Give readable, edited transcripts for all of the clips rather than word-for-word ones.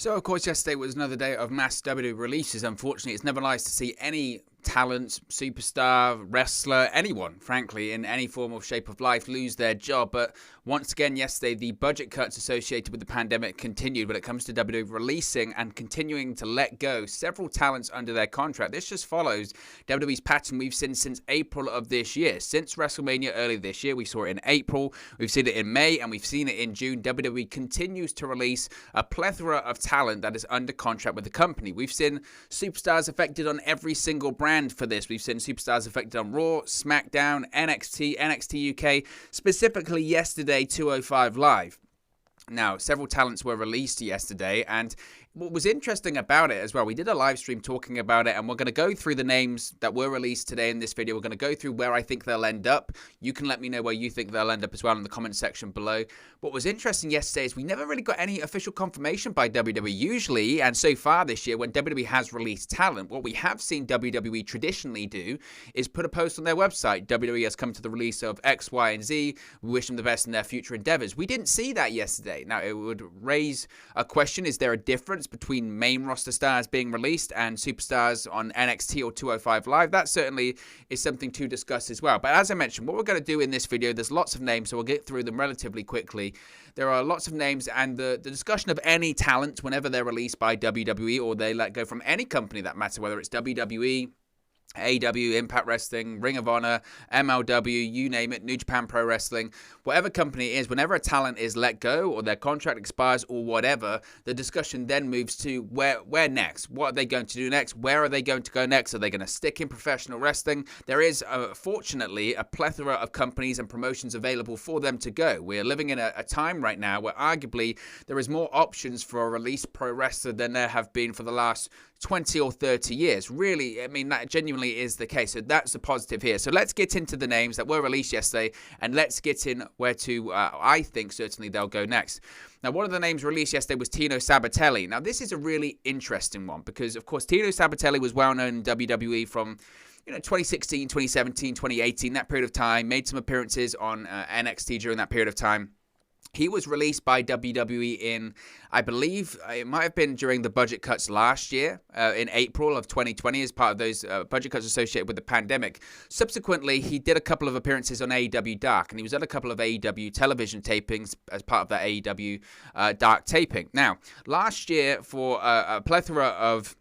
So, of course, yesterday was another day of mass WWE releases. Unfortunately, it's never nice to see any talent, superstar, wrestler, anyone, frankly, in any form or shape of life lose their job. But once again, yesterday, the budget cuts associated with the pandemic continued when it comes to WWE releasing and continuing to let go several talents under their contract. This just follows WWE's pattern we've seen since April of this year. Since WrestleMania earlier this year, we saw it in April, we've seen it in May, and we've seen it in June. WWE continues to release a plethora of talent that is under contract with the company. We've seen superstars affected on every single brand for this. We've seen superstars affected on Raw, SmackDown, NXT UK, specifically yesterday, 205 Live. Now, several talents were released yesterday, and what was interesting about it as well, we did a live stream talking about it, and we're going to go through the names that were released today in this video. We're going to go through where I think they'll end up. You can let me know where you think they'll end up as well in the comment section below. What was interesting yesterday is we never really got any official confirmation by WWE. Usually, and so far this year, when WWE has released talent, what we have seen WWE traditionally do is put a post on their website. WWE has come to the release of X, Y, and Z. We wish them the best in their future endeavors. We didn't see that yesterday. Now, it would raise a question. Is there a difference between main roster stars being released and superstars on NXT or 205 Live? That certainly is something to discuss as well. But as I mentioned, what we're going to do in this video, there's lots of names, so we'll get through them relatively quickly. There are lots of names, and the discussion of any talent whenever they're released by WWE or they let go from any company that matter, whether it's WWE, AEW, Impact Wrestling, Ring of Honor, MLW, you name it, New Japan Pro Wrestling, whatever company it is, whenever a talent is let go or their contract expires or whatever, the discussion then moves to where next? What are they going to do next? Where are they going to go next? Are they going to stick in professional wrestling? There is, fortunately, a plethora of companies and promotions available for them to go. We're living in a time right now where arguably there is more options for a released pro wrestler than there have been for the last 20 or 30 years. Really, I mean, that genuinely is the case. So that's a positive here. So let's get into the names that were released yesterday, and let's get in where to, I think, certainly they'll go next. Now, one of the names released yesterday was Tino Sabbatelli. Now, this is a really interesting one because, of course, Tino Sabbatelli was well known in WWE from 2016, 2017, 2018, that period of time, made some appearances on NXT during that period of time. He was released by WWE in, I believe, it might have been during the budget cuts last year, in April of 2020, as part of those budget cuts associated with the pandemic. Subsequently, he did a couple of appearances on AEW Dark, and he was at a couple of AEW television tapings as part of that AEW Dark taping. Now, last year, for a plethora of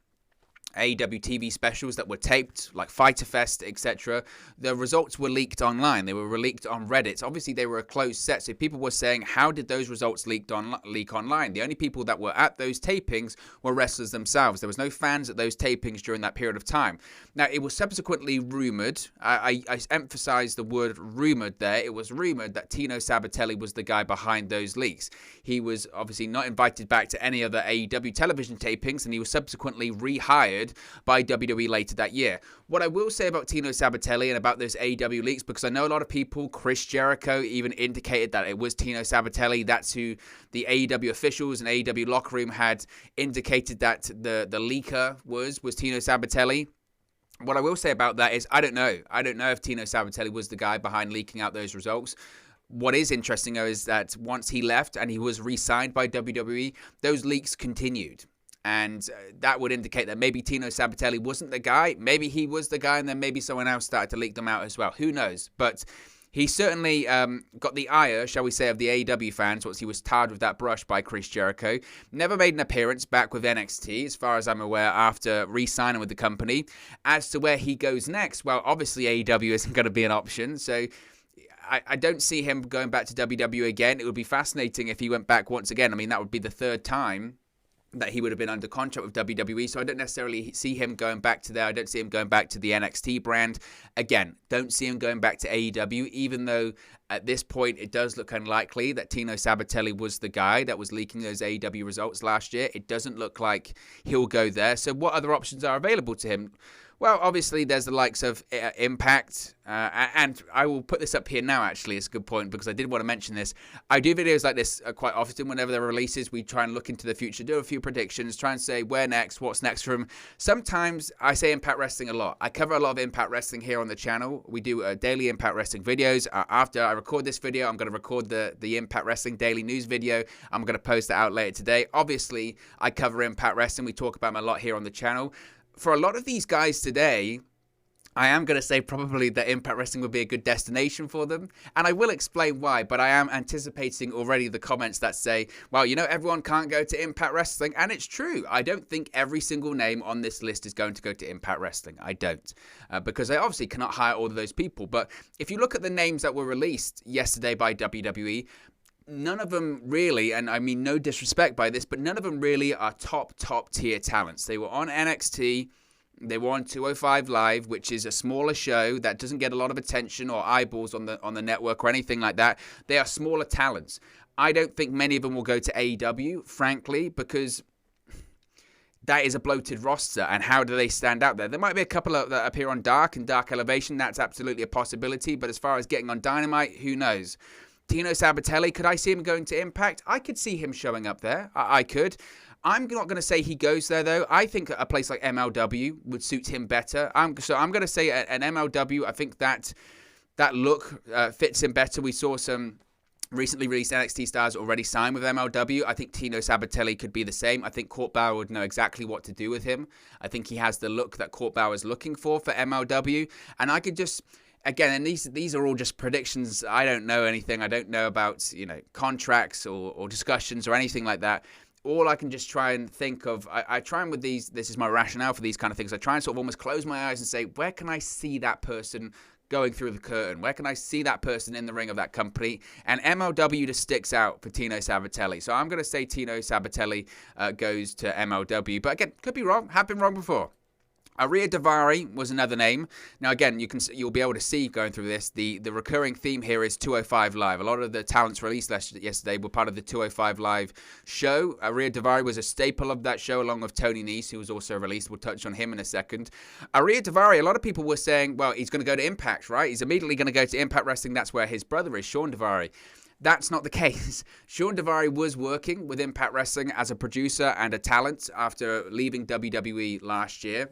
AEW TV specials that were taped, like Fyter Fest, etc., the results were leaked online. They were leaked on Reddit. Obviously, they were a closed set, so people were saying, how did those results leak online? The only people that were at those tapings were wrestlers themselves. There was no fans at those tapings during that period of time. Now, it was subsequently rumored, I emphasize the word rumored there, it was rumored that Tino Sabbatelli was the guy behind those leaks. He was obviously not invited back to any other AEW television tapings, and he was subsequently rehired by WWE later that year. What I will say about Tino Sabbatelli and about those AEW leaks, because I know a lot of people, Chris Jericho even indicated that it was Tino Sabbatelli. That's who the AEW officials and AEW locker room had indicated that the leaker was Tino Sabbatelli. What I will say about that is I don't know. I don't know if Tino Sabbatelli was the guy behind leaking out those results. What is interesting, though, is that once he left and he was re-signed by WWE, those leaks continued. And that would indicate that maybe Tino Sabbatelli wasn't the guy. Maybe he was the guy, and then maybe someone else started to leak them out as well. Who knows? But he certainly got the ire, shall we say, of the AEW fans once he was tarred with that brush by Chris Jericho. Never made an appearance back with NXT, as far as I'm aware, after re-signing with the company. As to where he goes next, well, obviously AEW isn't going to be an option, so I don't see him going back to WWE again. It would be fascinating if he went back once again. I mean, that would be the third time that he would have been under contract with WWE, so I don't necessarily see him going back to there. I don't see him going back to the NXT brand. Again, don't see him going back to AEW, even though at this point it does look unlikely that Tino Sabbatelli was the guy that was leaking those AEW results last year. It doesn't look like he'll go there. So what other options are available to him? Well, obviously, there's the likes of Impact, and I will put this up here now, actually. It's a good point, because I did want to mention this. I do videos like this quite often. Whenever there are releases, we try and look into the future, do a few predictions, try and say where next, what's next for them. Sometimes I say Impact Wrestling a lot. I cover a lot of Impact Wrestling here on the channel. We do daily Impact Wrestling videos. After I record this video, I'm going to record the Impact Wrestling daily news video. I'm going to post it out later today. Obviously, I cover Impact Wrestling. We talk about them a lot here on the channel. For a lot of these guys today, I am going to say probably that Impact Wrestling would be a good destination for them. And I will explain why, but I am anticipating already the comments that say, well, you know, everyone can't go to Impact Wrestling. And it's true. I don't think every single name on this list is going to go to Impact Wrestling. I don't. Because they obviously cannot hire all of those people. But if you look at the names that were released yesterday by WWE, none of them really, and I mean no disrespect by this, but none of them really are top tier talents. They were on NXT, they were on 205 Live, which is a smaller show that doesn't get a lot of attention or eyeballs on the network or anything like that. They are smaller talents. I don't think many of them will go to AEW, frankly, because that is a bloated roster, and how do they stand out there? There might be a couple that appear on Dark and Dark Elevation. That's absolutely a possibility, but as far as getting on Dynamite, who knows? Tino Sabbatelli, could I see him going to Impact? I could see him showing up there. I could. I'm not going to say he goes there, though. I think a place like MLW would suit him better. So I'm going to say an MLW. I think that look fits him better. We saw some recently released NXT stars already signed with MLW. I think Tino Sabbatelli could be the same. I think Court Bauer would know exactly what to do with him. I think he has the look that Court Bauer is looking for MLW. And I could just... Again, and these are all just predictions. I don't know anything. I don't know about, you know, contracts or discussions or anything like that. All I can just try and think of, I try and with these, this is my rationale for these kind of things. I try and sort of almost close my eyes and say, where can I see that person going through the curtain? Where can I see that person in the ring of that company? And MLW just sticks out for Tino Sabbatelli. So I'm going to say Tino Sabbatelli goes to MLW. But again, could be wrong. Have been wrong before. Ariya Daivari was another name. Now, again, you'll be able to see going through this, the recurring theme here is 205 Live. A lot of the talents released yesterday were part of the 205 Live show. Ariya Daivari was a staple of that show, along with Tony Nese, who was also released. We'll touch on him in a second. Ariya Daivari, a lot of people were saying, well, he's going to go to Impact, right? He's immediately going to go to Impact Wrestling. That's where his brother is, Shawn Daivari. That's not the case. Shawn Daivari was working with Impact Wrestling as a producer and a talent after leaving WWE last year,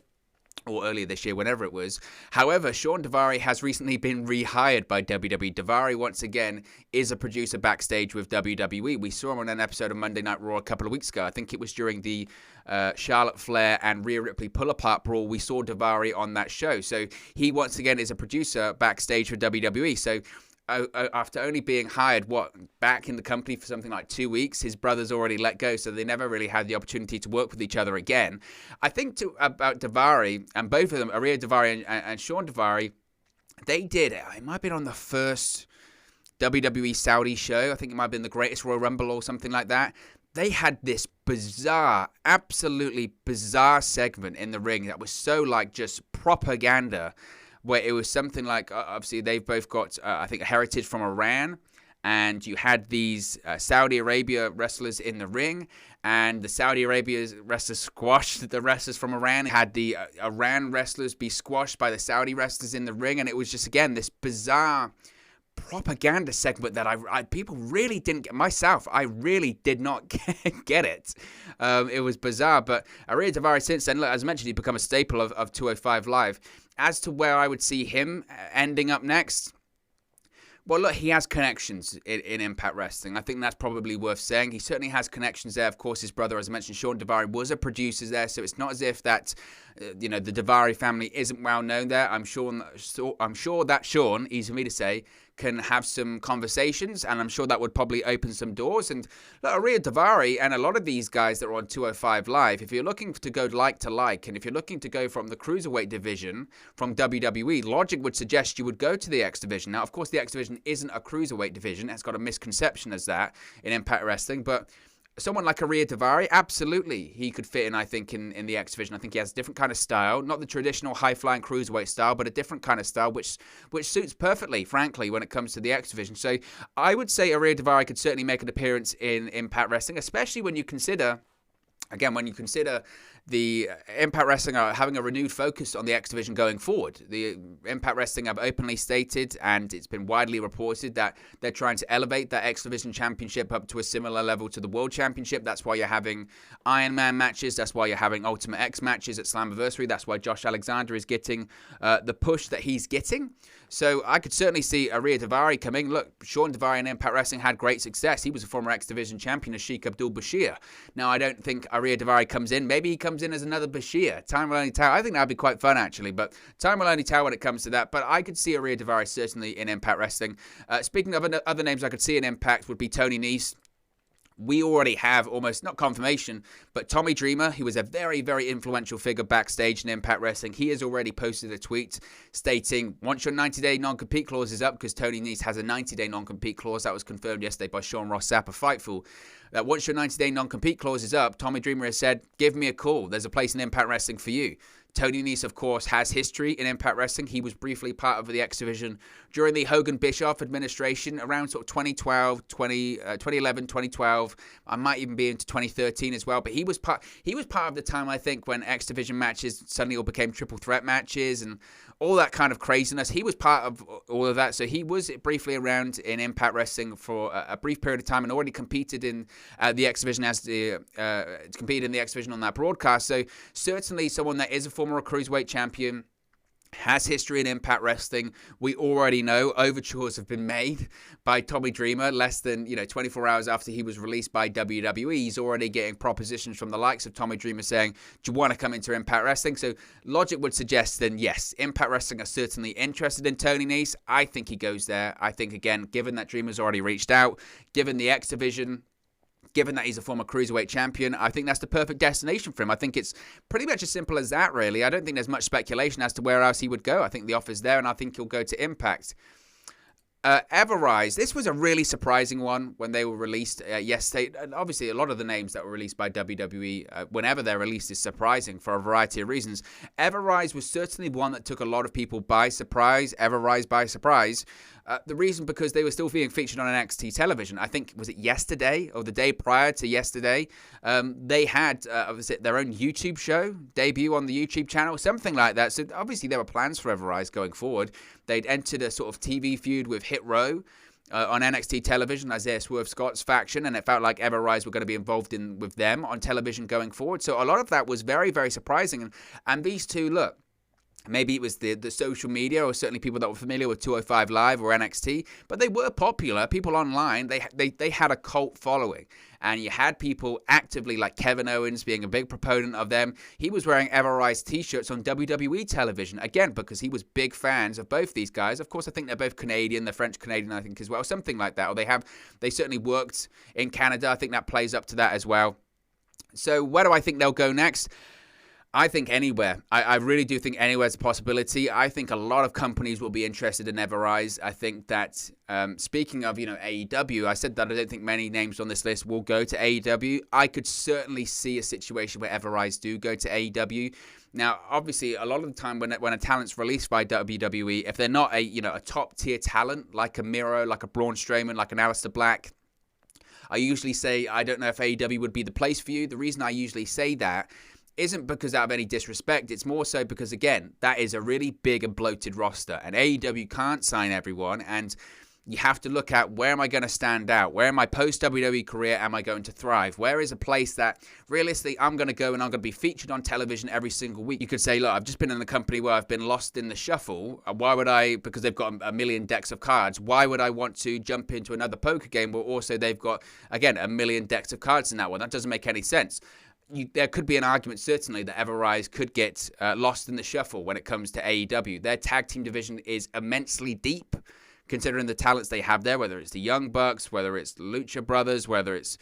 or earlier this year, whenever it was. However, Shawn Daivari has recently been rehired by WWE. Daivari, once again, is a producer backstage with WWE. We saw him on an episode of Monday Night Raw a couple of weeks ago. I think it was during the Charlotte Flair and Rhea Ripley pull-apart brawl. We saw Daivari on that show. So he, once again, is a producer backstage for WWE. So after only being hired, back in the company for something like 2 weeks, his brother's already let go, so they never really had the opportunity to work with each other again. I think about Daivari, and both of them, Ariya Daivari and Shawn Daivari, they did, it might have been on the first WWE Saudi show, I think it might have been the Greatest Royal Rumble or something like that. They had this bizarre, absolutely bizarre segment in the ring that was so like just propaganda, where it was something like, obviously, they've both got, I think, a heritage from Iran, and you had these Saudi Arabia wrestlers in the ring, and the Saudi Arabia wrestlers squashed the wrestlers from Iran, had the Iran wrestlers be squashed by the Saudi wrestlers in the ring, and it was just, again, this bizarre propaganda segment that I people really didn't get. Myself, I really did not get it. It was bizarre, but Ariya Daivari since then, look, as I mentioned, he's become a staple of 205 Live. As to where I would see him ending up next, well, look, he has connections in Impact Wrestling. I think that's probably worth saying. He certainly has connections there. Of course, his brother, as I mentioned, Shawn Daivari, was a producer there, so it's not as if that, the Daivari family isn't well known there. I'm sure that Shawn, easy for me to say, can have some conversations, and I'm sure that would probably open some doors. And look, Ariya Daivari and a lot of these guys that are on 205 Live, if you're looking to go like to like, and if you're looking to go from the Cruiserweight division from WWE, logic would suggest you would go to the X division. Now, of course, the X division isn't a Cruiserweight division. It's got a misconception as that in Impact Wrestling, but someone like Ariya Daivari, absolutely, he could fit in, I think, in the X division. I think he has a different kind of style, not the traditional high-flying cruiserweight style, but a different kind of style, which suits perfectly, frankly, when it comes to the X division. So I would say Ariya Daivari could certainly make an appearance in Impact Wrestling, especially when you consider again, when you consider the Impact Wrestling are having a renewed focus on the X Division going forward. The Impact Wrestling have openly stated, and it's been widely reported, that they're trying to elevate that X Division Championship up to a similar level to the World Championship. That's why you're having Iron Man matches. That's why you're having Ultimate X matches at Slammiversary. That's why Josh Alexander is getting the push that he's getting. So I could certainly see Ariya Daivari coming. Look, Sean Daivari in Impact Wrestling had great success. He was a former X Division champion as Sheikh Abdul Bashir. Now, I don't think Ariya Daivari comes in. Maybe he comes in as another Bashir. Time will only tell. I think that would be quite fun, actually, but time will only tell when it comes to that. But I could see Ariya Daivari certainly in Impact Wrestling. Speaking of other names I could see in Impact would be Tony Nese. We already have almost, not confirmation, but Tommy Dreamer, who was a very, very influential figure backstage in Impact Wrestling. He has already posted a tweet stating, once your 90-day non-compete clause is up, because Tony Nese has a 90-day non-compete clause. That was confirmed yesterday by Sean Ross Sapp of Fightful. That once your 90-day non-compete clause is up, Tommy Dreamer has said, give me a call. There's a place in Impact Wrestling for you. Tony Nese, of course, has history in Impact Wrestling. He was briefly part of the X Division during the Hogan Bischoff administration around sort of 2012, 2011, 2012. I might even be into 2013 as well. But he was part of the time, I think, when X Division matches suddenly all became triple threat matches and all that kind of craziness. He was part of all of that. So he was briefly around in Impact Wrestling for a brief period of time and already competed in the X Division competed in the X Division on that broadcast. So certainly someone that is a former cruiserweight champion, has history in Impact Wrestling. We already know overtures have been made by Tommy Dreamer less than 24 hours after he was released by WWE. He's already getting propositions from the likes of Tommy Dreamer saying, do you want to come into Impact Wrestling? So logic would suggest then yes, Impact Wrestling are certainly interested in Tony Nese. I think he goes there. I think, again, given that Dreamer's already reached out, given the X Division, given that he's a former cruiserweight champion, I think that's the perfect destination for him. I think it's pretty much as simple as that, really. I don't think there's much speculation as to where else he would go. I think the offer's there, and I think he'll go to Impact. Everrise, this was a really surprising one when they were released yesterday. And obviously, a lot of the names that were released by WWE, whenever they're released, is surprising for a variety of reasons. Everrise was certainly one that took a lot of people by surprise. Everrise by surprise. The reason, because they were still being featured on NXT television. I think, was it yesterday or the day prior to yesterday? They had their own YouTube show debut on the YouTube channel, something like that. So obviously there were plans for Everrise going forward. They'd entered a sort of TV feud with Hit Row on NXT television, Isaiah Swerve Scott's faction, and it felt like Everrise were going to be involved with them on television going forward. So a lot of that was very, very surprising. And these two, look, maybe it was the social media or certainly people that were familiar with 205 Live or NXT, but they were popular. People online, they had a cult following. And you had people actively, like Kevin Owens being a big proponent of them. He was wearing Everrise t-shirts on WWE television, again, because he was big fans of both these guys. Of course, I think they're both Canadian. They're French-Canadian, I think, as well, something like that. Or they certainly worked in Canada. I think that plays up to that as well. So where do I think they'll go next? I think anywhere. I really do think anywhere is a possibility. I think a lot of companies will be interested in Everrise. I think that, speaking of, AEW, I said that I don't think many names on this list will go to AEW. I could certainly see a situation where Everrise do go to AEW. Now, obviously, a lot of the time when a talent's released by WWE, if they're not a top-tier talent, like a Miro, like a Braun Strowman, like an Aleister Black, I usually say, I don't know if AEW would be the place for you. The reason I usually say that isn't because out of any disrespect. It's more so because, again, that is a really big and bloated roster, and AEW can't sign everyone, and you have to look at, where am I going to stand out? Where in my post-WWE career am I going to thrive? Where is a place that, realistically, I'm going to go and I'm going to be featured on television every single week? You could say, look, I've just been in a company where I've been lost in the shuffle. Why would I, because they've got a million decks of cards, why would I want to jump into another poker game where also they've got, again, a million decks of cards in that one? That doesn't make any sense. There could be an argument, certainly, that Everrise could get lost in the shuffle when it comes to AEW. Their tag team division is immensely deep, considering the talents they have there, whether it's the Young Bucks, whether it's the Lucha Brothers, whether it's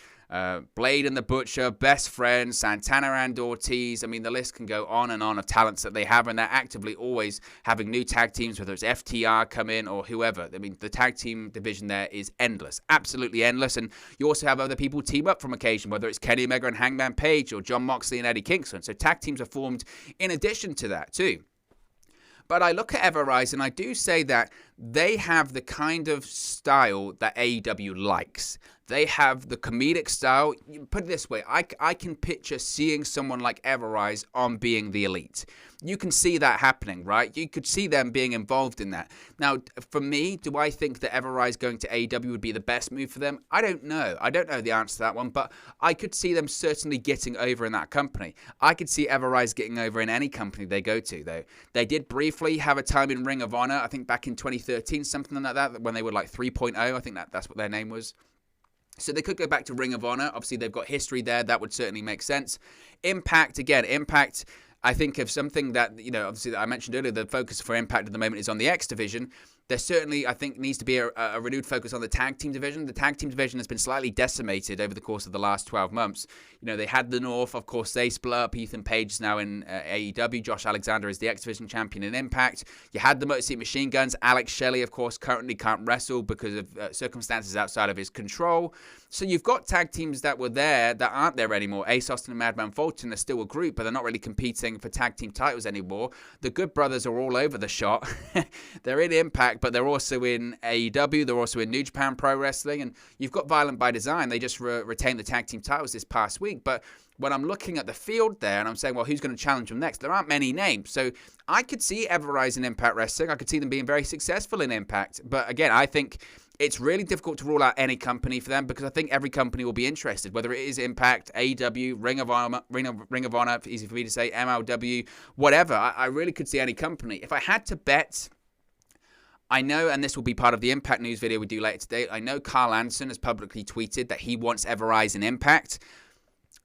Blade and the Butcher, Best Friends, Santana and Ortiz. I mean, the list can go on and on of talents that they have, and they're actively always having new tag teams, whether it's FTR come in or whoever. I mean, the tag team division there is endless, absolutely endless, and you also have other people team up from occasion, whether it's Kenny Omega and Hangman Page or Jon Moxley and Eddie Kingston. So tag teams are formed in addition to that too. But I look at Everrise and I do say that they have the kind of style that AEW likes. They have the comedic style. Put it this way, I can picture seeing someone like Everrise on Being the Elite. You can see that happening, right? You could see them being involved in that. Now, for me, do I think that Everrise going to AEW would be the best move for them? I don't know. I don't know the answer to that one, but I could see them certainly getting over in that company. I could see Everrise getting over in any company they go to, though. They did briefly have a time in Ring of Honor, I think back in 2013, something like that, when they were like 3.0. I think that's what their name was. So they could go back to Ring of Honor. Obviously, they've got history there. That would certainly make sense. Impact, I think of something that, obviously that I mentioned earlier, the focus for Impact at the moment is on the X division. There certainly, I think, needs to be a renewed focus on the tag team division. The tag team division has been slightly decimated over the course of the last 12 months. They had the North, of course, they split up. Ethan Page is now in AEW. Josh Alexander is the X division champion in Impact. You had the Motor City Machine Guns. Alex Shelley, of course, currently can't wrestle because of circumstances outside of his control. So you've got tag teams that were there that aren't there anymore. Ace Austin and Madman Fulton are still a group, but they're not really competing for tag team titles anymore. The Good Brothers are all over the shot. They're in Impact, but they're also in AEW. They're also in New Japan Pro Wrestling. And you've got Violent by Design. They just retained the tag team titles this past week. But when I'm looking at the field there and I'm saying, well, who's going to challenge them next? There aren't many names. So I could see Everrise in Impact Wrestling. I could see them being very successful in Impact. But again, I think it's really difficult to rule out any company for them because I think every company will be interested, whether it is Impact, AEW, Ring of Honor, easy for me to say, MLW, whatever. I really could see any company. If I had to bet, I know, and this will be part of the Impact news video we do later today, I know Carl Anderson has publicly tweeted that he wants Everrise in Impact.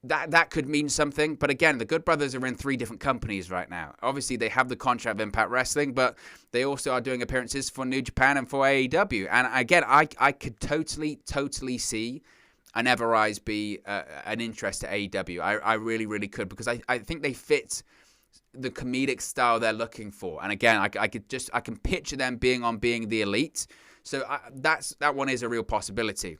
That could mean something, but again, the Good Brothers are in 3 different companies right now. Obviously, they have the contract of Impact Wrestling, but they also are doing appearances for New Japan and for AEW. And again, I could totally see an Everrise be an interest to AEW. I really, really could, because I think they fit the comedic style they're looking for. And again, I can picture them being on Being the Elite. So that one is a real possibility.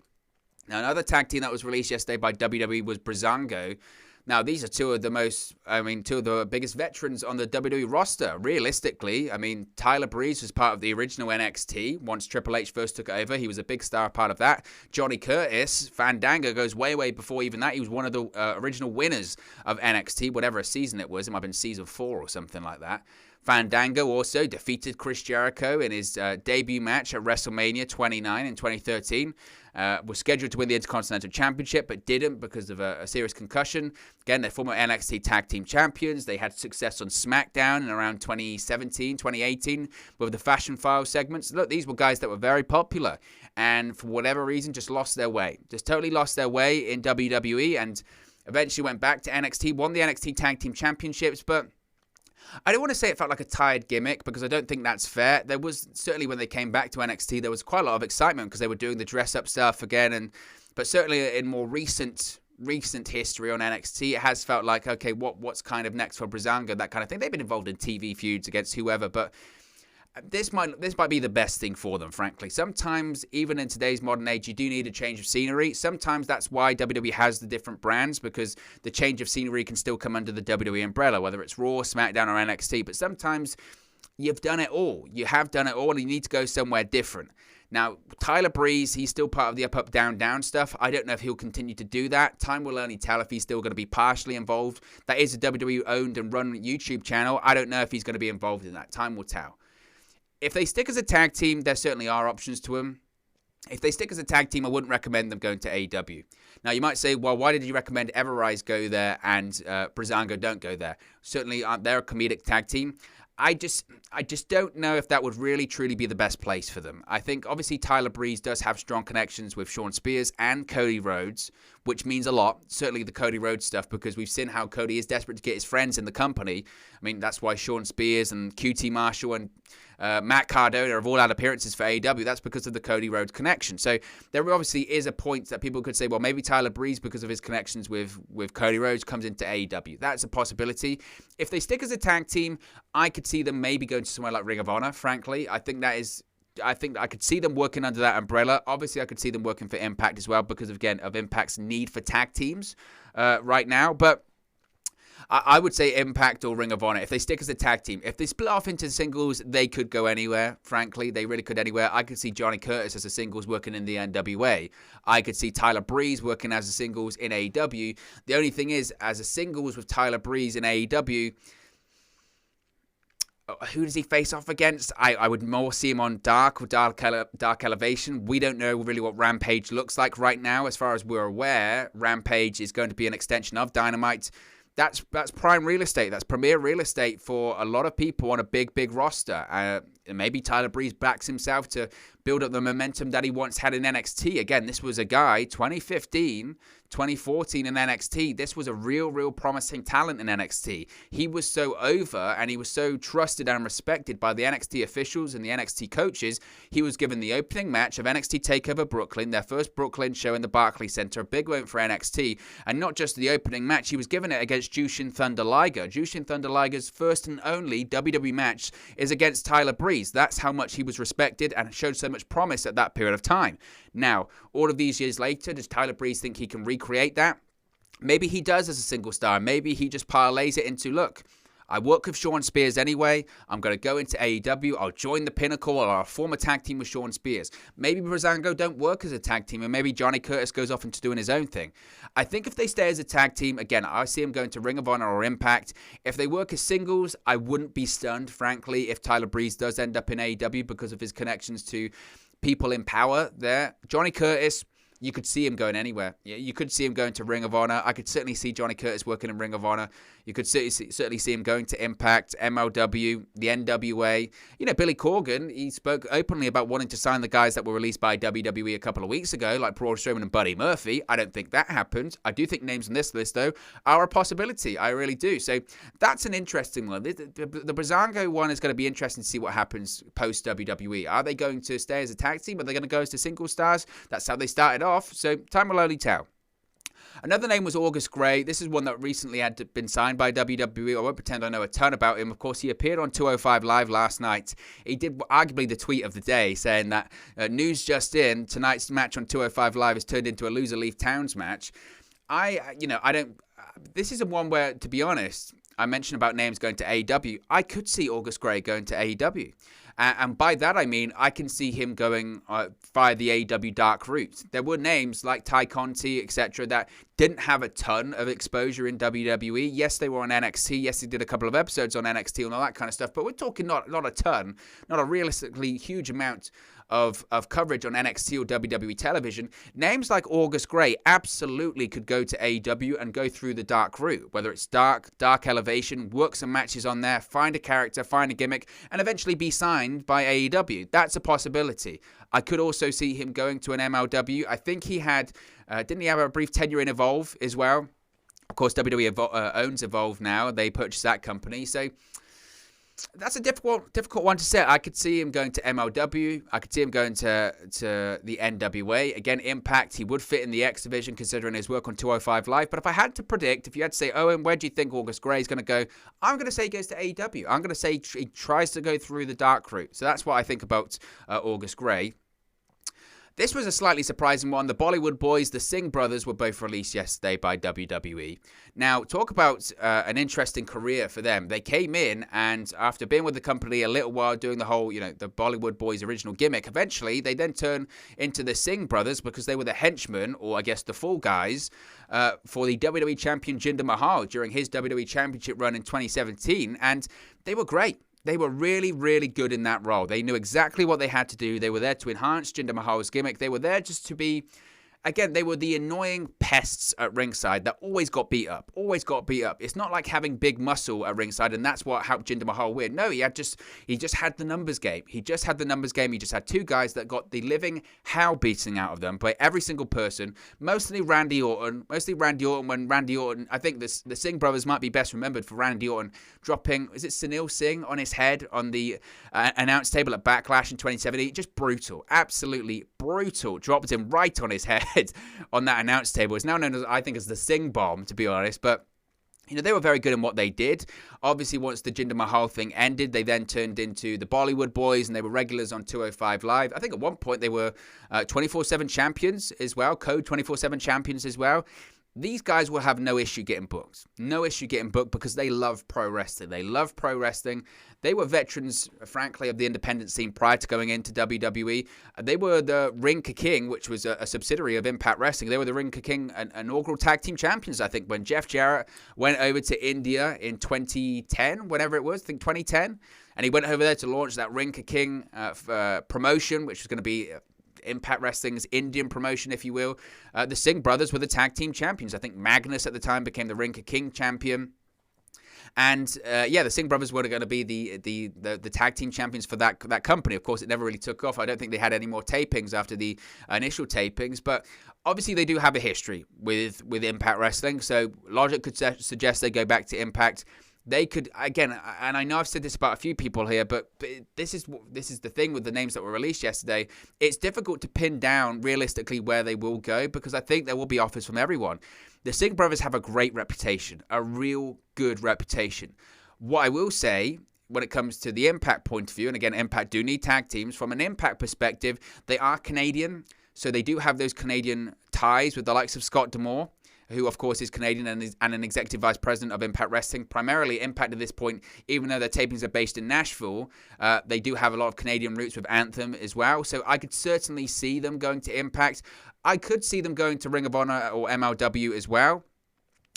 Now, another tag team that was released yesterday by WWE was Breezango. Now, these are two of the biggest veterans on the WWE roster. Realistically, Tyler Breeze was part of the original NXT once Triple H first took it over. He was a big star part of that. Johnny Curtis, Fandango, goes way, way before even that. He was one of the original winners of NXT, whatever season it was. It might have been season 4 or something like that. Fandango also defeated Chris Jericho in his debut match at WrestleMania 29 in 2013. Was scheduled to win the Intercontinental Championship, but didn't because of a serious concussion. Again, they're former NXT Tag Team Champions. They had success on SmackDown in around 2017, 2018 with the Fashion File segments. Look, these were guys that were very popular and for whatever reason just lost their way. Just totally lost their way in WWE and eventually went back to NXT, won the NXT Tag Team Championships, but I don't want to say it felt like a tired gimmick because I don't think that's fair. There was certainly when they came back to NXT, there was quite a lot of excitement because they were doing the dress-up stuff again. But certainly in more recent history on NXT, it has felt like, okay, what's kind of next for Breezango, that kind of thing. They've been involved in TV feuds against whoever, but this might be the best thing for them, frankly. Sometimes, even in today's modern age, you do need a change of scenery. Sometimes that's why WWE has the different brands, because the change of scenery can still come under the WWE umbrella, whether it's Raw, SmackDown, or NXT. But sometimes you've done it all. You have done it all, and you need to go somewhere different. Now, Tyler Breeze, he's still part of the up, down, down stuff. I don't know if he'll continue to do that. Time will only tell if he's still going to be partially involved. That is a WWE-owned and run YouTube channel. I don't know if he's going to be involved in that. Time will tell. If they stick as a tag team, there certainly are options to them. If they stick as a tag team, I wouldn't recommend them going to AEW. Now, you might say, well, why did you recommend Everrise go there and Breezango don't go there? Certainly, they're a comedic tag team. I just don't know if that would really, truly be the best place for them. I think, obviously, Tyler Breeze does have strong connections with Shawn Spears and Cody Rhodes, which means a lot. Certainly the Cody Rhodes stuff, because we've seen how Cody is desperate to get his friends in the company. That's why Shawn Spears and QT Marshall and Matt Cardona have all had appearances for AEW. That's because of the Cody Rhodes connection. So there obviously is a point that people could say, well, maybe Tyler Breeze, because of his connections with Cody Rhodes, comes into AEW. That's a possibility. If they stick as a tag team, I could see them maybe going to somewhere like Ring of Honor, frankly. I think I could see them working under that umbrella. Obviously, I could see them working for Impact as well because, again, of Impact's need for tag teams right now. But I would say Impact or Ring of Honor. If they stick as a tag team, if they split off into singles, they could go anywhere. Frankly, they really could anywhere. I could see Johnny Curtis as a singles working in the NWA. I could see Tyler Breeze working as a singles in AEW. The only thing is, as a singles with Tyler Breeze in AEW, who does he face off against? I would more see him on Dark or Dark Elevation. We don't know really what Rampage looks like right now. As far as we're aware, Rampage is going to be an extension of Dynamite. That's prime real estate. That's premier real estate for a lot of people on a big roster. And maybe Tyler Breeze backs himself to build up the momentum that he once had in NXT. Again, this was a guy, 2015, 2014 in NXT. This was a real promising talent in NXT. He was so over and he was so trusted and respected by the NXT officials and the NXT coaches. He was given the opening match of NXT TakeOver Brooklyn, their first Brooklyn show in the Barclays Center, a big moment for NXT. And not just the opening match, he was given it against Jushin Thunder Liger. Jushin Thunder Liger's first and only WWE match is against Tyler Breeze. That's how much he was respected and showed so much promise at that period of time. Now, all of these years later, does Tyler Breeze think he can recreate that? Maybe he does as a single star. Maybe he just parlays it into, look, I work with Shawn Spears anyway. I'm going to go into AEW. I'll join the Pinnacle or I'll form a tag team with Shawn Spears. Maybe Breezango don't work as a tag team and maybe Johnny Curtis goes off into doing his own thing. I think if they stay as a tag team, again, I see him going to Ring of Honor or Impact. If they work as singles, I wouldn't be stunned, frankly, if Tyler Breeze does end up in AEW because of his connections to people in power there. Johnny Curtis, you could see him going anywhere. You could see him going to Ring of Honor. I could certainly see Johnny Curtis working in Ring of Honor. You could certainly see him going to Impact, MLW, the NWA. You know, Billy Corgan, he spoke openly about wanting to sign the guys that were released by WWE a couple of weeks ago, like Braun Strowman and Buddy Murphy. I don't think that happened. I do think names on this list, though, are a possibility. I really do. So that's an interesting one. The Breezango one is going to be interesting to see what happens post-WWE. Are they going to stay as a tag team? Are they going to go as to single stars? That's how they started off. So time will only tell. Another name was August Gray. This is one that recently had been signed by WWE. I won't pretend I know a ton about him. Of course, he appeared on 205 Live last night. He did arguably the tweet of the day, saying that news just in, tonight's match on 205 Live has turned into a loser leave towns match. This is one where, to be honest, I mentioned about names going to AEW. I could see August Gray going to AEW. And by that, I mean, I can see him going via the AEW dark route. There were names like Ty Conti, etc., that didn't have a ton of exposure in WWE. Yes, they were on NXT. Yes, they did a couple of episodes on NXT and all that kind of stuff. But we're talking not a ton, not a realistically huge amount of coverage on NXT or WWE television. Names like August Gray absolutely could go to AEW and go through the dark route, whether it's dark elevation, work some matches on there, find a character, find a gimmick, and eventually be signed by AEW. That's a possibility. I could also see him going to an MLW. I think he had, didn't he have a brief tenure in Evolve as well? Of course, WWE owns Evolve now. They purchased that company. So that's a difficult one to say. I could see him going to MLW. I could see him going to the NWA. Again, Impact, he would fit in the X division considering his work on 205 Live. But if I had to predict, if you had to say, Owen, where do you think August Gray is going to go? I'm going to say he goes to AEW. I'm going to say he tries to go through the dark route. So that's what I think about August Gray. This was a slightly surprising one. The Bollywood Boyz, the Singh Brothers, were both released yesterday by WWE. Now, talk about an interesting career for them. They came in and after being with the company a little while, doing the whole, the Bollywood Boyz original gimmick, eventually they then turned into the Singh Brothers because they were the henchmen, or I guess the fall guys, for the WWE champion Jinder Mahal during his WWE championship run in 2017. And they were great. They were really, really good in that role. They knew exactly what they had to do. They were there to enhance Jinder Mahal's gimmick. They were there just to be, again, they were the annoying pests at ringside that always got beat up. It's not like having big muscle at ringside, and that's what helped Jinder Mahal win. No, he just had the numbers game. He just had two guys that got the living hell beating out of them by every single person, mostly Randy Orton when Randy Orton, I think the Singh brothers might be best remembered for Randy Orton dropping, is it Sunil Singh on his head on the announce table at Backlash in 2017? Just brutal. Absolutely brutal. Dropped him right on his head on that announce table. It's now known as, I think, as the Singh Bomb, to be honest, but they were very good in what they did. Obviously, once the Jinder Mahal thing ended, they then turned into the Bollywood Boyz, and they were regulars on 205 Live. I think at one point they were 24/7 champions as well, Code 24/7 champions as well. these guys will have no issue getting booked. No issue getting booked because they love pro wrestling. They love pro wrestling. They were veterans, frankly, of the independent scene prior to going into WWE. They were the Ring Ka King, which was a subsidiary of Impact Wrestling. They were the Ring Ka King inaugural tag team champions, I think, when Jeff Jarrett went over to India in 2010, whenever it was, I think 2010. And he went over there to launch that Ring Ka King promotion, which was going to be Impact Wrestling's Indian promotion, if you will. The Singh Brothers were the tag team champions. I think Magnus at the time became the Ring Ka King champion. And the Singh Brothers were going to be the tag team champions for that company. Of course, it never really took off. I don't think they had any more tapings after the initial tapings, but obviously they do have a history with Impact Wrestling. So logic could suggest they go back to Impact. They could, again, and I know I've said this about a few people here, but this is the thing with the names that were released yesterday. It's difficult to pin down realistically where they will go because I think there will be offers from everyone. The Singh Brothers have a great reputation, a real good reputation. What I will say, when it comes to the Impact point of view, and again, Impact do need tag teams, from an Impact perspective, they are Canadian, so they do have those Canadian ties with the likes of Scott D'Amore, who, of course, is Canadian and an executive vice president of Impact Wrestling. Primarily, Impact at this point, even though their tapings are based in Nashville, they do have a lot of Canadian roots with Anthem as well. So I could certainly see them going to Impact. I could see them going to Ring of Honor or MLW as well.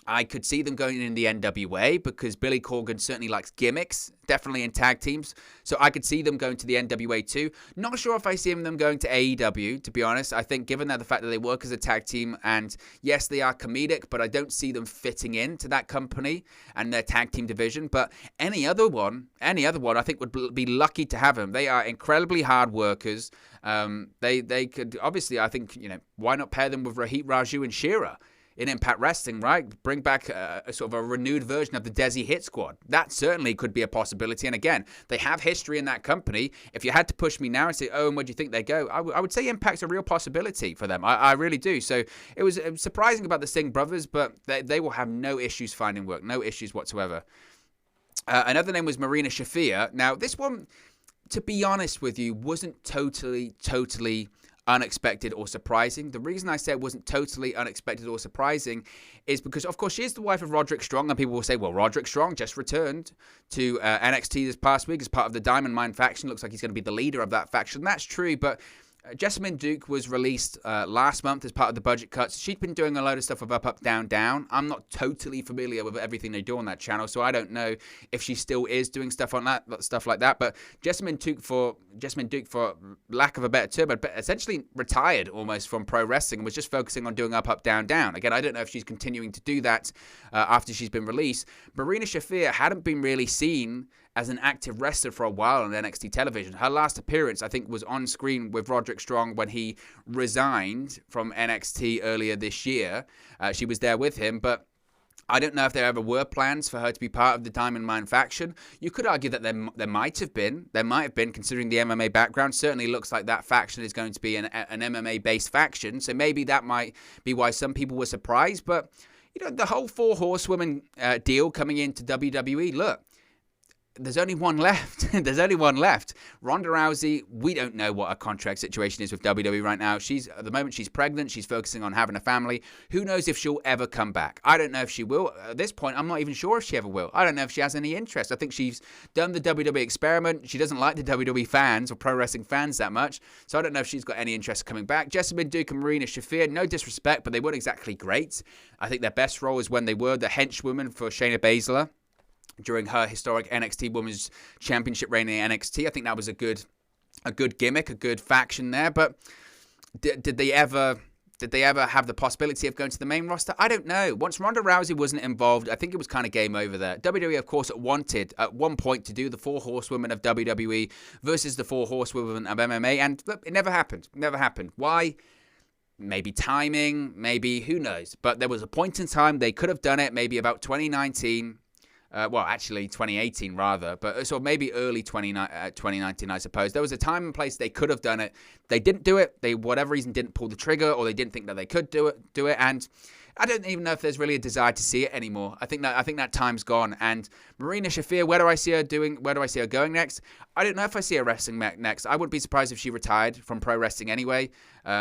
I could see them going in the NWA because Billy Corgan certainly likes gimmicks, definitely in tag teams. So I could see them going to the NWA too. Not sure if I see them going to AEW, to be honest. I think given that the fact that they work as a tag team and yes, they are comedic, but I don't see them fitting into that company and their tag team division. But any other one, I think would be lucky to have them. They are incredibly hard workers. They could, obviously, I think, why not pair them with Rohit Raju and Shira in Impact Wrestling, right? Bring back a sort of a renewed version of the Desi Hit Squad. That certainly could be a possibility. And again, they have history in that company. If you had to push me now and say, oh, and where do you think they go? I would say Impact's a real possibility for them. I really do. So it was surprising about the Singh Brothers, but they will have no issues finding work. No issues whatsoever. Another name was Marina Shafir. Now, this one, to be honest with you, wasn't totally unexpected or surprising. The reason I say it wasn't totally unexpected or surprising is because, of course, she is the wife of Roderick Strong, and people will say, well, Roderick Strong just returned to NXT this past week as part of the Diamond Mine faction. Looks like he's going to be the leader of that faction. That's true, but Jessamine Duke was released last month as part of the budget cuts. She'd been doing a load of stuff with Up, Up, Down, Down. I'm not totally familiar with everything they do on that channel, so I don't know if she still is doing stuff on that, stuff like that. But Jessamine Duke, for lack of a better term, but essentially retired almost from pro wrestling and was just focusing on doing Up, Up, Down, Down. Again, I don't know if she's continuing to do that after she's been released. Marina Shafir hadn't been really seen as an active wrestler for a while on NXT television. Her last appearance, I think, was on screen with Roderick Strong when he resigned from NXT earlier this year. She was there with him, but I don't know if there ever were plans for her to be part of the Diamond Mine faction. You could argue that there might have been. There might have been, considering the MMA background. Certainly looks like that faction is going to be an MMA-based faction, so maybe that might be why some people were surprised. But, the whole Four Horsewomen deal coming into WWE, look, there's only one left. There's only one left. Ronda Rousey, we don't know what her contract situation is with WWE right now. At the moment, she's pregnant. She's focusing on having a family. Who knows if she'll ever come back? I don't know if she will. At this point, I'm not even sure if she ever will. I don't know if she has any interest. I think she's done the WWE experiment. She doesn't like the WWE fans or pro wrestling fans that much. So I don't know if she's got any interest in coming back. Jessamine Duke and Marina Shafir, no disrespect, but they weren't exactly great. I think their best role is when they were the henchwoman for Shayna Baszler during her historic NXT Women's Championship reign in NXT. I think that was a good gimmick, a good faction there. But did they ever have the possibility of going to the main roster? I don't know. Once Ronda Rousey wasn't involved, I think it was kind of game over there. WWE, of course, wanted at one point to do the Four Horsewomen of WWE versus the Four Horsewomen of MMA, and look, it never happened. Never happened. Why? Maybe timing, maybe who knows. But there was a point in time they could have done it, maybe about 2019. Well, actually 2018 rather, but so maybe early 2019, I suppose. There was a time and place they could have done it. They didn't do it. They, whatever reason, didn't pull the trigger, or they didn't think that they could do it. And I don't even know if there's really a desire to see it anymore. I think that time's gone. And Marina Shafir, where do I see her doing? Where do I see her going next? I don't know if I see her wrestling next. I wouldn't be surprised if she retired from pro wrestling anyway.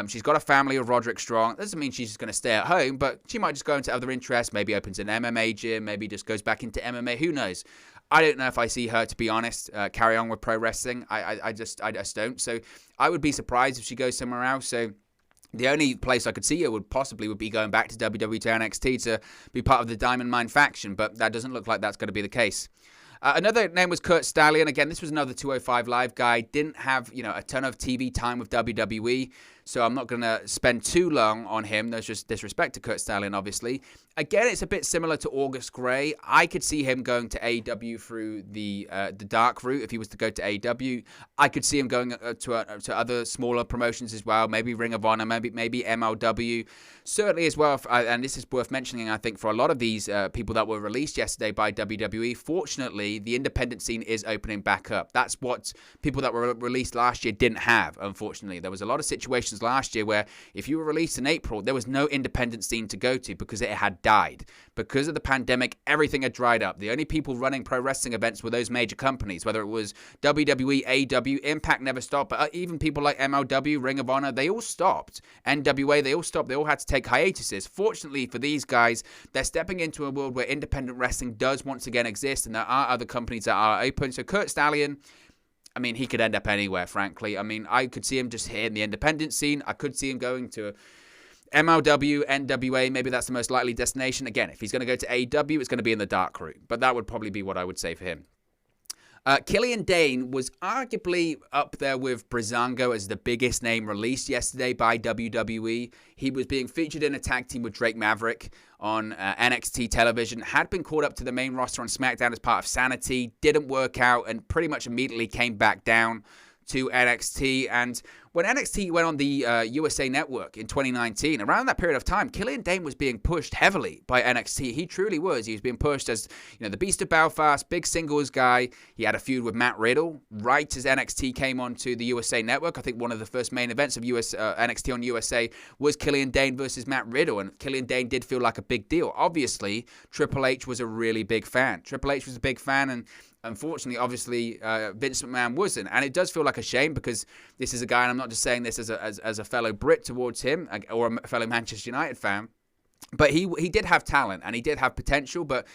She's got a family with Roderick Strong. That doesn't mean she's just going to stay at home, but she might just go into other interests. Maybe opens an MMA gym. Maybe just goes back into MMA. Who knows? I don't know if I see her, to be honest, carry on with pro wrestling. I just don't. So I would be surprised if she goes somewhere else. So the only place I could see her would be going back to WWE to NXT to be part of the Diamond Mine faction, but that doesn't look like that's going to be the case. Another name was Curt Stallion. Again, this was another 205 Live guy. Didn't have, a ton of TV time with WWE, so I'm not going to spend too long on him. There's just disrespect to Curt Stallion, obviously. Again, it's a bit similar to August Gray. I could see him going to AEW through the dark route if he was to go to AEW. I could see him going to other smaller promotions as well, maybe Ring of Honor, maybe MLW. Certainly as well, and this is worth mentioning, I think, for a lot of these people that were released yesterday by WWE, fortunately, the independent scene is opening back up. That's what people that were released last year didn't have, unfortunately. There was a lot of situations last year where if you were released in April, there was no independent scene to go to because it had died. Because of the pandemic, everything had dried up. The only people running pro wrestling events were those major companies, whether it was WWE, AEW, Impact never stopped, but even people like MLW, Ring of Honor, they all stopped. NWA, they all stopped. They all had to take hiatuses. Fortunately for these guys, they're stepping into a world where independent wrestling does once again exist, and there are other companies that are open. So Curt Stallion, I mean, he could end up anywhere, frankly. I mean, I could see him just here in the independent scene. I could see him going to MLW, NWA, maybe that's the most likely destination. Again, if he's going to go to AEW, it's going to be in the dark route. But that would probably be what I would say for him. Killian Dain was arguably up there with Breezango as the biggest name released yesterday by WWE. He was being featured in a tag team with Drake Maverick on NXT television, had been called up to the main roster on SmackDown as part of Sanity, didn't work out, and pretty much immediately came back down to NXT. And when NXT went on the USA Network in 2019, around that period of time, Killian Dain was being pushed heavily by NXT. He truly was. He was being pushed as, the Beast of Belfast, big singles guy. He had a feud with Matt Riddle right as NXT came onto the USA Network. I think one of the first main events of NXT on USA was Killian Dain versus Matt Riddle, and Killian Dain did feel like a big deal. Obviously, Triple H was a really big fan. Triple H was a big fan, and unfortunately, obviously, Vince McMahon wasn't. And it does feel like a shame because this is a guy, and I'm not just saying this as a fellow Brit towards him or a fellow Manchester United fan, but he did have talent and he did have potential, but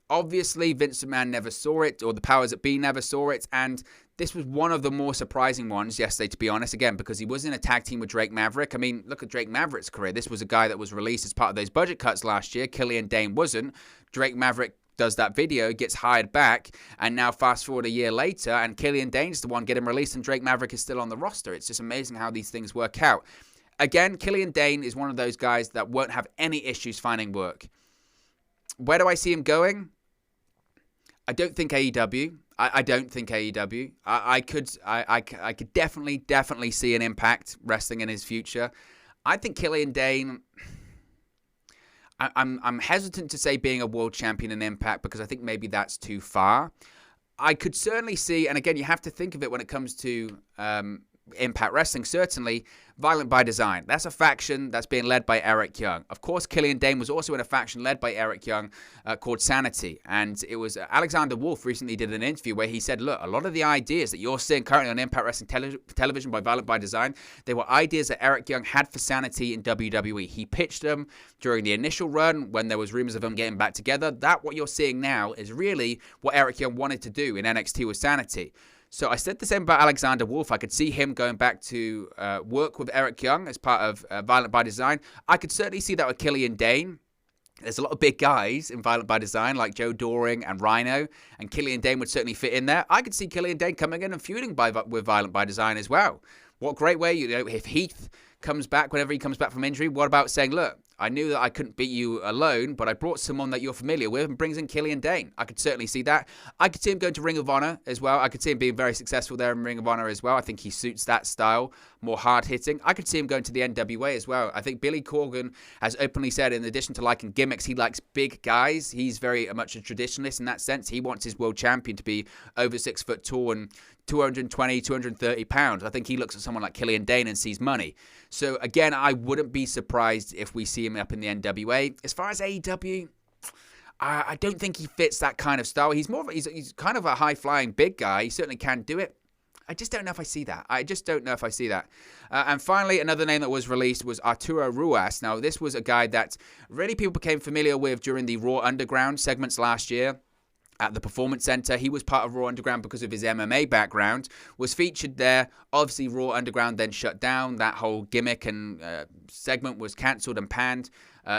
obviously Vince McMahon never saw it, or the powers that be never saw it, and this was one of the more surprising ones yesterday, to be honest, again, because he was in a tag team with Drake Maverick. I mean, look at Drake Maverick's career. This was a guy that was released as part of those budget cuts last year. Killian Dain wasn't. Drake Maverick does that video, gets hired back, and now fast forward a year later, and Killian Dain's the one getting released, and Drake Maverick is still on the roster. It's just amazing how these things work out. Again, Killian Dain is one of those guys that won't have any issues finding work. Where do I see him going? I don't think AEW. I don't think AEW. I could definitely see an Impact wrestling in his future. I think Killian Dain, I'm hesitant to say being a world champion in Impact because I think maybe that's too far. I could certainly see, and again, you have to think of it when it comes to Impact Wrestling, certainly Violent by Design. That's a faction that's being led by Eric Young. Of course, Killian Dain was also in a faction led by Eric Young called Sanity. And it was Alexander Wolf recently did an interview where he said, look, a lot of the ideas that you're seeing currently on Impact Wrestling television by Violent by Design, they were ideas that Eric Young had for Sanity in WWE. He pitched them during the initial run when there was rumors of them getting back together. That what you're seeing now is really what Eric Young wanted to do in NXT with Sanity. So I said the same about Alexander Wolf. I could see him going back to work with Eric Young as part of Violent by Design. I could certainly see that with Killian Dain. There's a lot of big guys in Violent by Design like Joe Doring and Rhino, and Killian Dain would certainly fit in there. I could see Killian Dain coming in and feuding with Violent by Design as well. What great way, if Heath comes back, whenever he comes back from injury, what about saying, look, I knew that I couldn't beat you alone, but I brought someone that you're familiar with and brings in Killian Dain. I could certainly see that. I could see him going to Ring of Honor as well. I could see him being very successful there in Ring of Honor as well. I think he suits that style, more hard-hitting. I could see him going to the NWA as well. I think Billy Corgan has openly said, in addition to liking gimmicks, he likes big guys. He's very much a traditionalist in that sense. He wants his world champion to be over 6 foot tall and 220, 230 pounds. I think he looks at someone like Killian Dain and sees money. So again, I wouldn't be surprised if we see him up in the NWA. As far as AEW, I don't think he fits that kind of style. He's he's kind of a high-flying big guy. He certainly can do it. I just don't know if I see that. And finally, another name that was released was Arturo Ruas. Now, this was a guy that really people became familiar with during the Raw Underground segments last year at the Performance Center. He was part of Raw Underground because of his MMA background, was featured there. Obviously, Raw Underground then shut down. That whole gimmick and segment was cancelled and panned.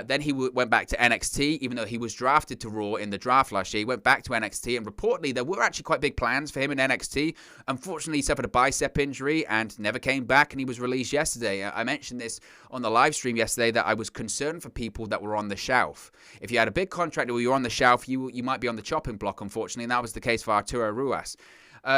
Then he went back to NXT, even though he was drafted to Raw in the draft last year. He went back to NXT, and reportedly there were actually quite big plans for him in NXT. Unfortunately, he suffered a bicep injury and never came back, and he was released yesterday. I mentioned this on the live stream yesterday that I was concerned for people that were on the shelf. If you had a big contract or you were on the shelf, you might be on the chopping block, unfortunately, and that was the case for Arturo Ruas.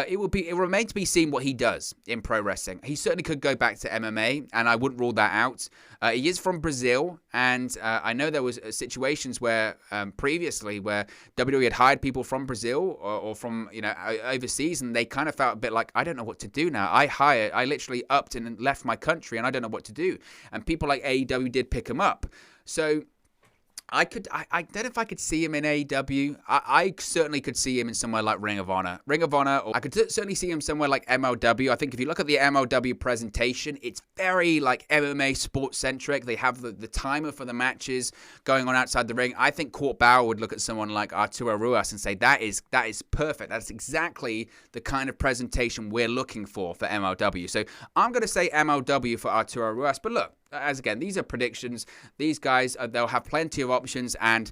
It will remain to be seen what he does in pro wrestling. He certainly could go back to MMA, and I wouldn't rule that out. He is from Brazil, and I know there was situations where previously where WWE had hired people from Brazil or from overseas, and they kind of felt a bit like, I don't know what to do now. I literally upped and left my country, and I don't know what to do. And people like AEW did pick him up. So I don't know if I could see him in AEW. I certainly could see him in somewhere like Ring of Honor. Or I could certainly see him somewhere like MLW. I think if you look at the MLW presentation, it's very like MMA sports-centric. They have the timer for the matches going on outside the ring. I think Court Bauer would look at someone like Arturo Ruas and say, that is perfect. That's exactly the kind of presentation we're looking for MLW. So I'm going to say MLW for Arturo Ruas. But look, as again, these are predictions. These guys, they'll have plenty of options, and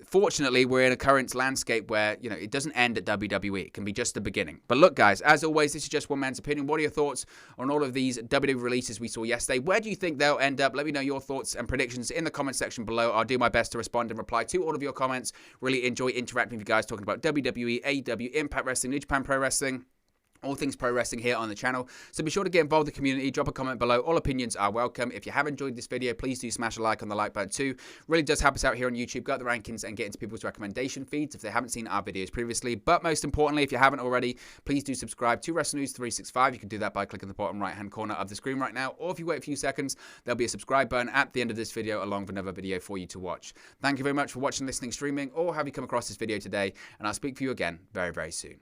fortunately, we're in a current landscape where, it doesn't end at WWE. It can be just the beginning. But look, guys, as always, this is just one man's opinion. What are your thoughts on all of these WWE releases we saw yesterday? Where do you think they'll end up? Let me know your thoughts and predictions in the comment section below. I'll do my best to respond and reply to all of your comments. Really enjoy interacting with you guys, talking about WWE, AEW, Impact Wrestling, New Japan Pro Wrestling, all things pro wrestling here on the channel. So be sure to get involved in the community. Drop a comment below. All opinions are welcome. If you have enjoyed this video, please do smash a like on the like button too. Really does help us out here on YouTube. Go up the rankings and get into people's recommendation feeds if they haven't seen our videos previously. But most importantly, if you haven't already, please do subscribe to Wrestle News 365. You can do that by clicking the bottom right hand corner of the screen right now. Or if you wait a few seconds, there'll be a subscribe button at the end of this video along with another video for you to watch. Thank you very much for watching, listening, streaming, or have you come across this video today. And I'll speak for you again very, very soon.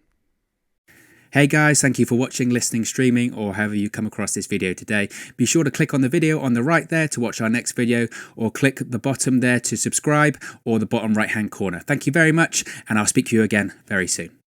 Hey guys, thank you for watching, listening, streaming, or however you come across this video today. Be sure to click on the video on the right there to watch our next video, or click the bottom there to subscribe, or the bottom right hand corner. Thank you very much, and I'll speak to you again very soon.